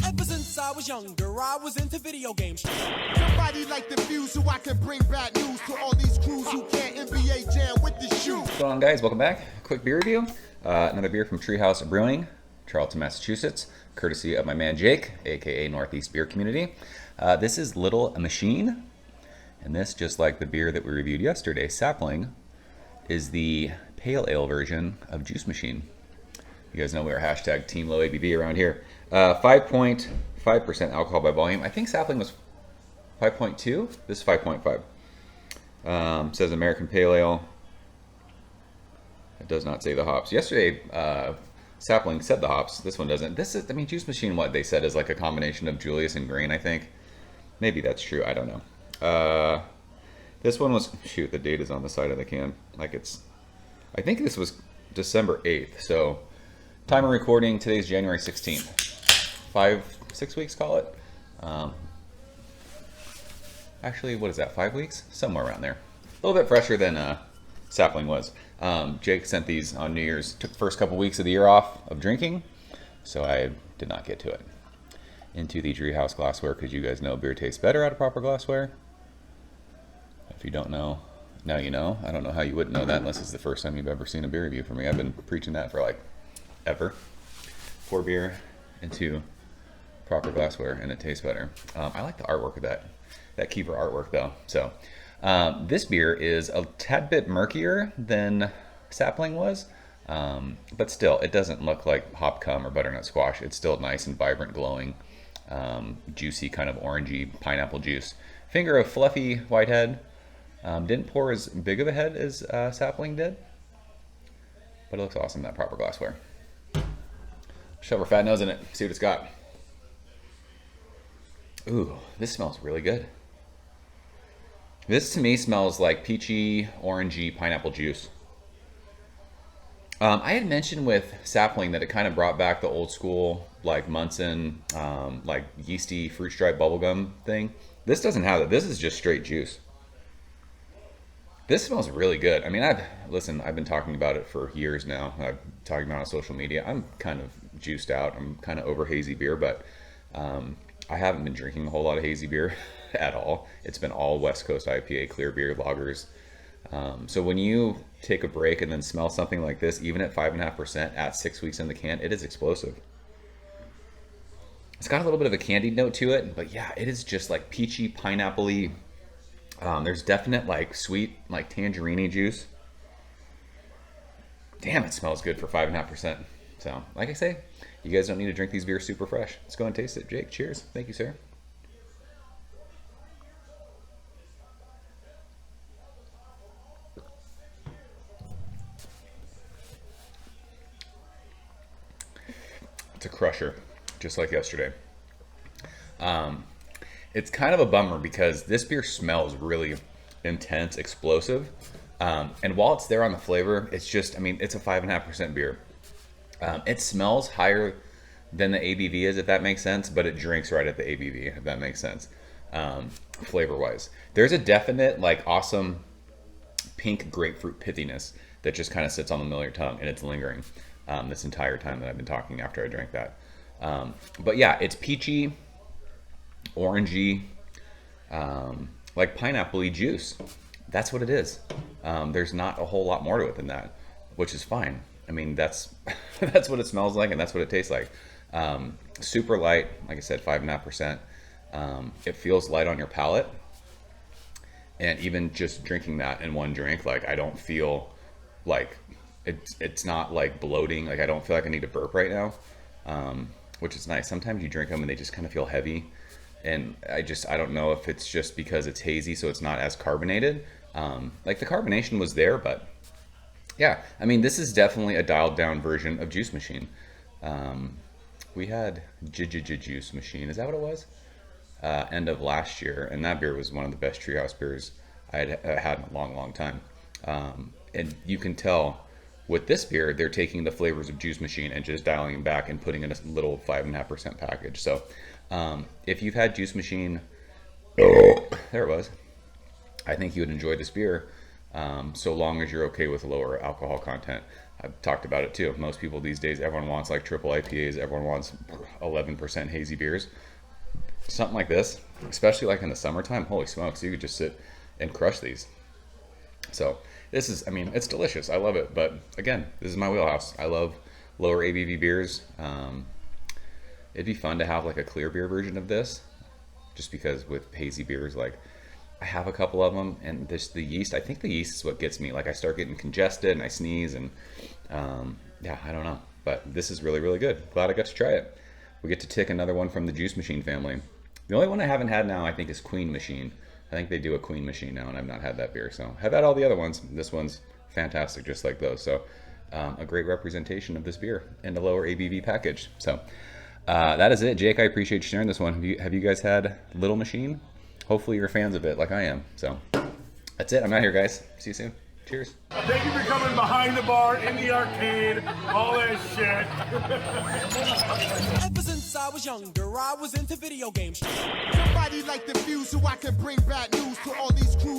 Ever since I was younger, I was into video games. Somebody like the views so I can bring bad news to all these crews who can't NBA jam with the shoe. What's going on, guys? Welcome back. Quick beer review. Another beer from Treehouse Brewing, Charlton, Massachusetts, courtesy of my man Jake, aka Northeast Beer Community. This is Little Machine, and this, just like the beer that we reviewed yesterday, Sapling, is the pale ale version of Juice Machine. You guys know we are hashtag Team Low ABV around here. 5.5% alcohol by volume. I think Sapling was 5.2. This is 5.5. Says American Pale Ale. It does not say the hops. Yesterday, Sapling said the hops. This one doesn't. This is, I mean, Juice Machine, what they said is like a combination of Julius and Grain, I think. Maybe that's true. I don't know. This one was, shoot, the date is on the side of the can. Like it's, I think this was December 8th. So time of recording, today's January 16th. 6 weeks, call it. Actually, what is that, 5 weeks? Somewhere around there. A little bit fresher than Sapling was. Jake sent these on New Year's. Took the first couple weeks of the year off of drinking, so I did not get to it. Into the Treehouse glassware, because you guys know beer tastes better out of proper glassware. If you don't know, now you know. I don't know how you wouldn't know that unless it's the first time you've ever seen a beer review from me. I've been preaching that for like ever. Pour beer into proper glassware and it tastes better. I like the artwork of that keeper artwork though. So this beer is a tad bit murkier than Sapling was, but still it doesn't look like hop cum or butternut squash. It's still nice and vibrant, glowing, juicy, kind of orangey pineapple juice. Finger of fluffy whitehead. Didn't pour as big of a head as Sapling did, but it looks awesome, that proper glassware. Shove our fat nose in it, see what it's got. Ooh, this smells really good. This to me smells like peachy, orangey pineapple juice. I had mentioned with Sapling that it kind of brought back the old school, like Munson, like yeasty fruit stripe bubblegum thing. This doesn't have that. This is just straight juice. This smells really good. I mean, I've been talking about it for years now. I've talking about it on social media. I'm kind of juiced out. I'm kind of over hazy beer, but I haven't been drinking a whole lot of hazy beer at all. It's been all West Coast IPA, clear beer, lagers. So when you take a break and then smell something like this, even at 5.5% at 6 weeks in the can, it is explosive. It's got a little bit of a candied note to it, but yeah, it is just like peachy, pineapple-y. There's definite like sweet, like tangerine juice. Damn, it smells good for 5.5%. So, like I say, you guys don't need to drink these beers super fresh. Let's go and taste it. Jake, cheers. Thank you, sir. It's a crusher, just like yesterday. It's kind of a bummer because this beer smells really intense, explosive. And while it's there on the flavor, it's just, I mean, it's a 5.5% beer. It smells higher than the ABV is, if that makes sense, but it drinks right at the ABV, if that makes sense, flavor-wise. There's a definite, like, awesome pink grapefruit pithiness that just kind of sits on the middle of your tongue, and it's lingering this entire time that I've been talking after I drank that. But yeah, it's peachy, orangey, like pineapple-y juice. That's what it is. There's not a whole lot more to it than that, which is fine. I mean, that's that's what it smells like, and that's what it tastes like. Super light, like I said, 5.5%. It feels light on your palate, and even just drinking that in one drink, like I don't feel like it's not like bloating. Like I don't feel like I need to burp right now, which is nice. Sometimes you drink them and they just kind of feel heavy, and I don't know if it's just because it's hazy, so it's not as carbonated. Like the carbonation was there, but yeah, I mean, this is definitely a dialed down version of Juice Machine. We had Juice Machine, is that what it was? End of last year, and that beer was one of the best Treehouse beers I had in a long, long time. And you can tell with this beer, they're taking the flavors of Juice Machine and just dialing them back and putting in a little 5.5% package. So if you've had Juice Machine, there it was, I think you would enjoy this beer, so long as you're okay with lower alcohol content. I've talked about it too. Most people these days, everyone wants like triple IPAs, everyone wants 11% hazy beers. Something like this, especially like in the summertime, holy smokes, you could just sit and crush these. So this is, I mean, it's delicious. I love it. But again, this is my wheelhouse. I love lower ABV beers. It'd be fun to have like a clear beer version of this, just because with hazy beers, like I have a couple of them, and the yeast, I think the yeast is what gets me. Like I start getting congested and I sneeze, and yeah, I don't know. But this is really, really good. Glad I got to try it. We get to tick another one from the Juice Machine family. The only one I haven't had now, I think, is Queen Machine. I think they do a Queen Machine now, and I've not had that beer. So I've had all the other ones. This one's fantastic, just like those. So a great representation of this beer in a lower ABV package. So that is it. Jake, I appreciate you sharing this one. Have you guys had Little Machine? Hopefully you're fans of it like I am. So that's it. I'm out here, guys. See you soon. Cheers. Thank you for coming behind the bar, in the arcade, all that shit. Ever since I was younger, I was into video games. Somebody like the fuse so I can bring bad news to all these crews